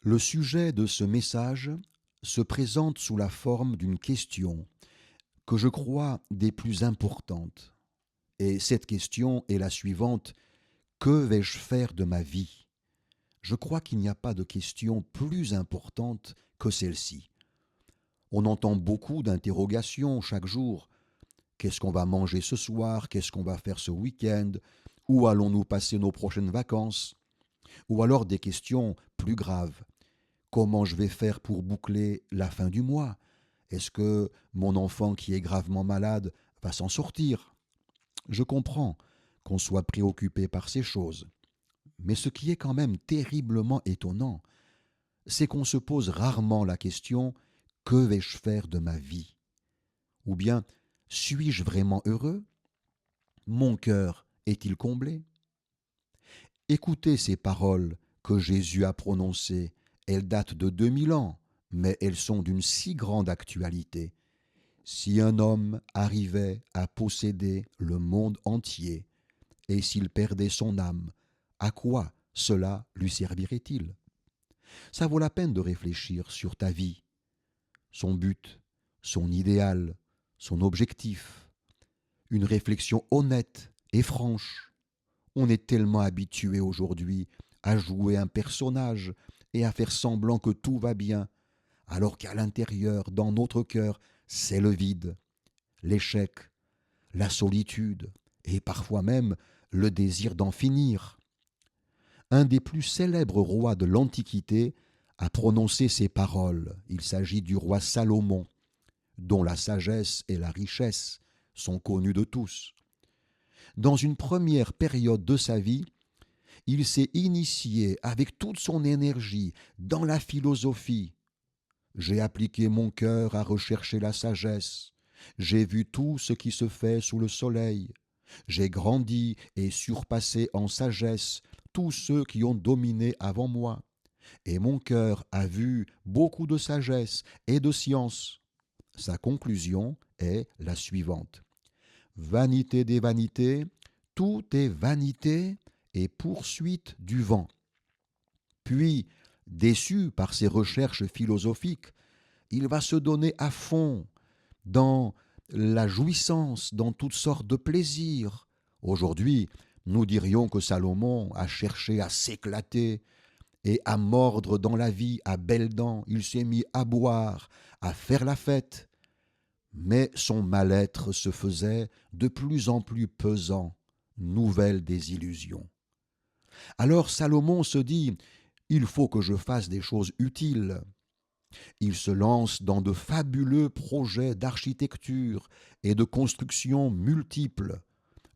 Le sujet de ce message se présente sous la forme d'une question que je crois des plus importantes. Et cette question est la suivante: que vais-je faire de ma vie? Je crois qu'il n'y a pas de question plus importante que celle-ci. On entend beaucoup d'interrogations chaque jour. Qu'est-ce qu'on va manger ce soir? Qu'est-ce qu'on va faire ce week-end? Où allons-nous passer nos prochaines vacances? Ou alors des questions plus graves. Comment je vais faire pour boucler la fin du mois? Est-ce que mon enfant qui est gravement malade va s'en sortir? Je comprends qu'on soit préoccupé par ces choses. Mais ce qui est quand même terriblement étonnant, c'est qu'on se pose rarement la question: que vais-je faire de ma vie? Ou bien, suis-je vraiment heureux? Mon cœur est-il comblé? Écoutez ces paroles que Jésus a prononcées. Elles datent de 2000 ans, mais elles sont d'une si grande actualité. Si un homme arrivait à posséder le monde entier, et s'il perdait son âme, à quoi cela lui servirait-il? Ça vaut la peine de réfléchir sur ta vie, son but, son idéal, son objectif. Une réflexion honnête et franche. On est tellement habitué aujourd'hui à jouer un personnage et à faire semblant que tout va bien, alors qu'à l'intérieur, dans notre cœur, c'est le vide, l'échec, la solitude et parfois même le désir d'en finir. Un des plus célèbres rois de l'Antiquité a prononcé ces paroles. Il s'agit du roi Salomon, dont la sagesse et la richesse sont connues de tous. Dans une première période de sa vie, il s'est initié avec toute son énergie dans la philosophie. J'ai appliqué mon cœur à rechercher la sagesse. J'ai vu tout ce qui se fait sous le soleil. J'ai grandi et surpassé en sagesse tous ceux qui ont dominé avant moi. Et mon cœur a vu beaucoup de sagesse et de science. Sa conclusion est la suivante: vanité des vanités, tout est vanité et poursuite du vent. Puis, déçu par ses recherches philosophiques, il va se donner à fond dans la jouissance, dans toutes sortes de plaisirs. Aujourd'hui, nous dirions que Salomon a cherché à s'éclater et à mordre dans la vie à belles dents. Il s'est mis à boire, à faire la fête. Mais son mal-être se faisait de plus en plus pesant, nouvelle désillusion. Alors Salomon se dit: il faut que je fasse des choses utiles. Il se lance dans de fabuleux projets d'architecture et de construction multiples.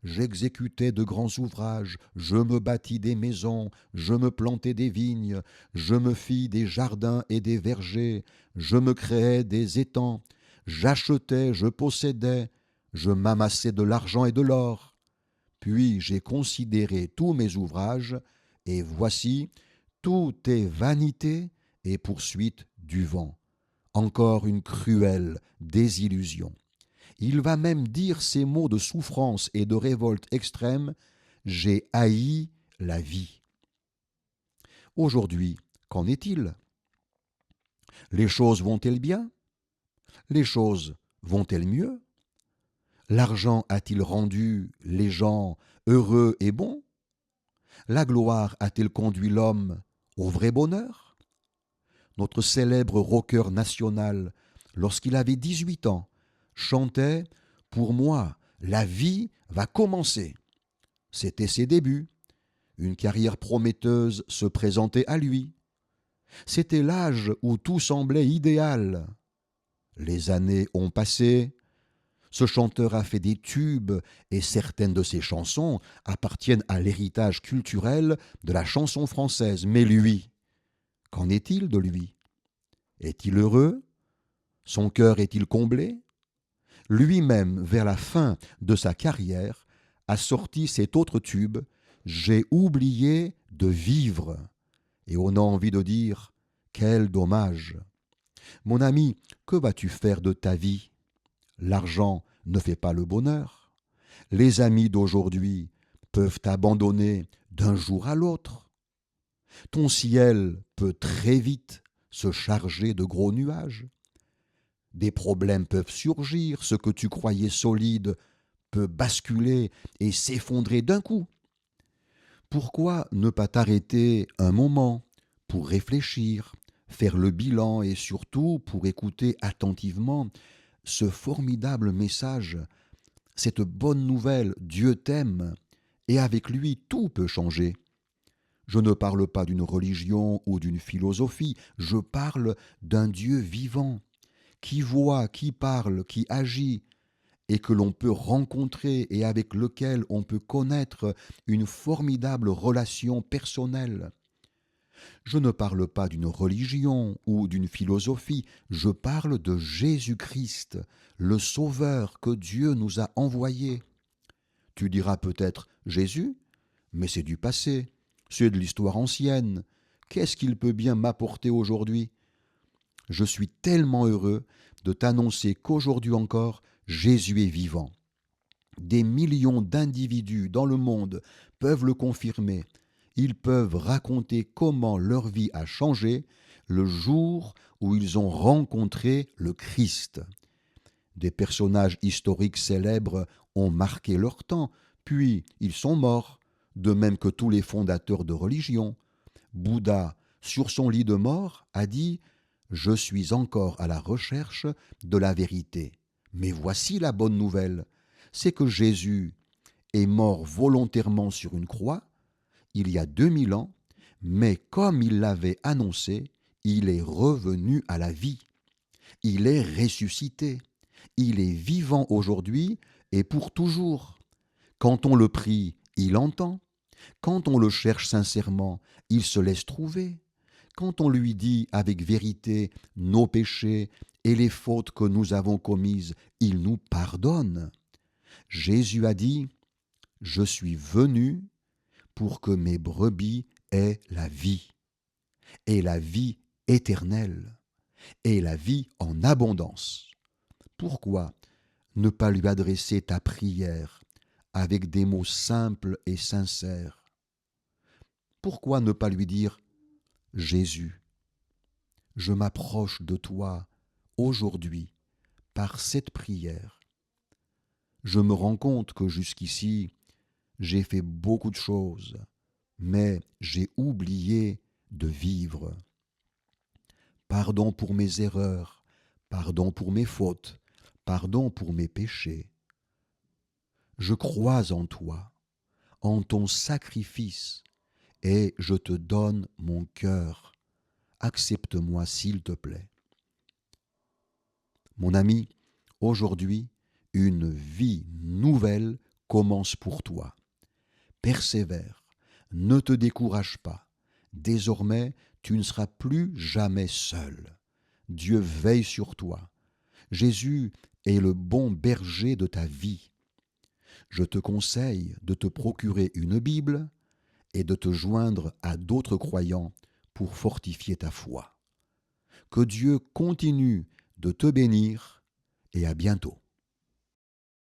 J'exécutais de grands ouvrages, je me bâtis des maisons, je me plantai des vignes, je me fis des jardins et des vergers, je me créai des étangs, j'achetais, je possédais, je m'amassai de l'argent et de l'or. Puis j'ai considéré tous mes ouvrages, et voici, tout est vanité et poursuite du vent. Encore une cruelle désillusion. Il va même dire ces mots de souffrance et de révolte extrême: j'ai haï la vie. Aujourd'hui, qu'en est-il? Les choses vont-elles bien? Les choses vont-elles mieux? L'argent a-t-il rendu les gens heureux et bons? La gloire a-t-elle conduit l'homme au vrai bonheur? Notre célèbre rocker national, lorsqu'il avait 18 ans, chantait: pour moi, la vie va commencer. C'était ses débuts. Une carrière prometteuse se présentait à lui. C'était l'âge où tout semblait idéal. Les années ont passé. Ce chanteur a fait des tubes et certaines de ses chansons appartiennent à l'héritage culturel de la chanson française. Mais lui, qu'en est-il de lui? Est-il heureux? Son cœur est-il comblé? Lui-même, vers la fin de sa carrière, a sorti cet autre tube: j'ai oublié de vivre. Et on a envie de dire: quel dommage! Mon ami, que vas-tu faire de ta vie? L'argent ne fait pas le bonheur. Les amis d'aujourd'hui peuvent t'abandonner d'un jour à l'autre. Ton ciel peut très vite se charger de gros nuages. Des problèmes peuvent surgir, ce que tu croyais solide peut basculer et s'effondrer d'un coup. Pourquoi ne pas t'arrêter un moment pour réfléchir, faire le bilan et surtout pour écouter attentivement ce formidable message, cette bonne nouvelle, Dieu t'aime et avec lui tout peut changer. Je ne parle pas d'une religion ou d'une philosophie, je parle d'un Dieu vivant, qui voit, qui parle, qui agit, et que l'on peut rencontrer et avec lequel on peut connaître une formidable relation personnelle. Je ne parle pas d'une religion ou d'une philosophie, je parle de Jésus-Christ, le Sauveur que Dieu nous a envoyé. Tu diras peut-être Jésus, mais c'est du passé, c'est de l'histoire ancienne. Qu'est-ce qu'il peut bien m'apporter aujourd'hui? Je suis tellement heureux de t'annoncer qu'aujourd'hui encore, Jésus est vivant. Des millions d'individus dans le monde peuvent le confirmer. Ils peuvent raconter comment leur vie a changé le jour où ils ont rencontré le Christ. Des personnages historiques célèbres ont marqué leur temps, puis ils sont morts, de même que tous les fondateurs de religion. Bouddha, sur son lit de mort, a dit « Je suis encore à la recherche de la vérité. » Mais voici la bonne nouvelle, c'est que Jésus est mort volontairement sur une croix, il y a 2000 ans, mais comme il l'avait annoncé, il est revenu à la vie. Il est ressuscité. Il est vivant aujourd'hui et pour toujours. Quand on le prie, il entend. Quand on le cherche sincèrement, il se laisse trouver. Quand on lui dit avec vérité nos péchés et les fautes que nous avons commises, il nous pardonne. Jésus a dit « Je suis venu pour que mes brebis aient la vie, et la vie éternelle, et la vie en abondance. » Pourquoi ne pas lui adresser ta prière avec des mots simples et sincères? Pourquoi ne pas lui dire « Jésus, je m'approche de toi aujourd'hui par cette prière. Je me rends compte que jusqu'ici, j'ai fait beaucoup de choses, mais j'ai oublié de vivre. Pardon pour mes erreurs, pardon pour mes fautes, pardon pour mes péchés. Je crois en toi, en ton sacrifice, et je te donne mon cœur. Accepte-moi s'il te plaît. Mon ami, aujourd'hui, une vie nouvelle commence pour toi. Persévère, ne te décourage pas. Désormais, tu ne seras plus jamais seul. Dieu veille sur toi. Jésus est le bon berger de ta vie. Je te conseille de te procurer une Bible et de te joindre à d'autres croyants pour fortifier ta foi. Que Dieu continue de te bénir et à bientôt.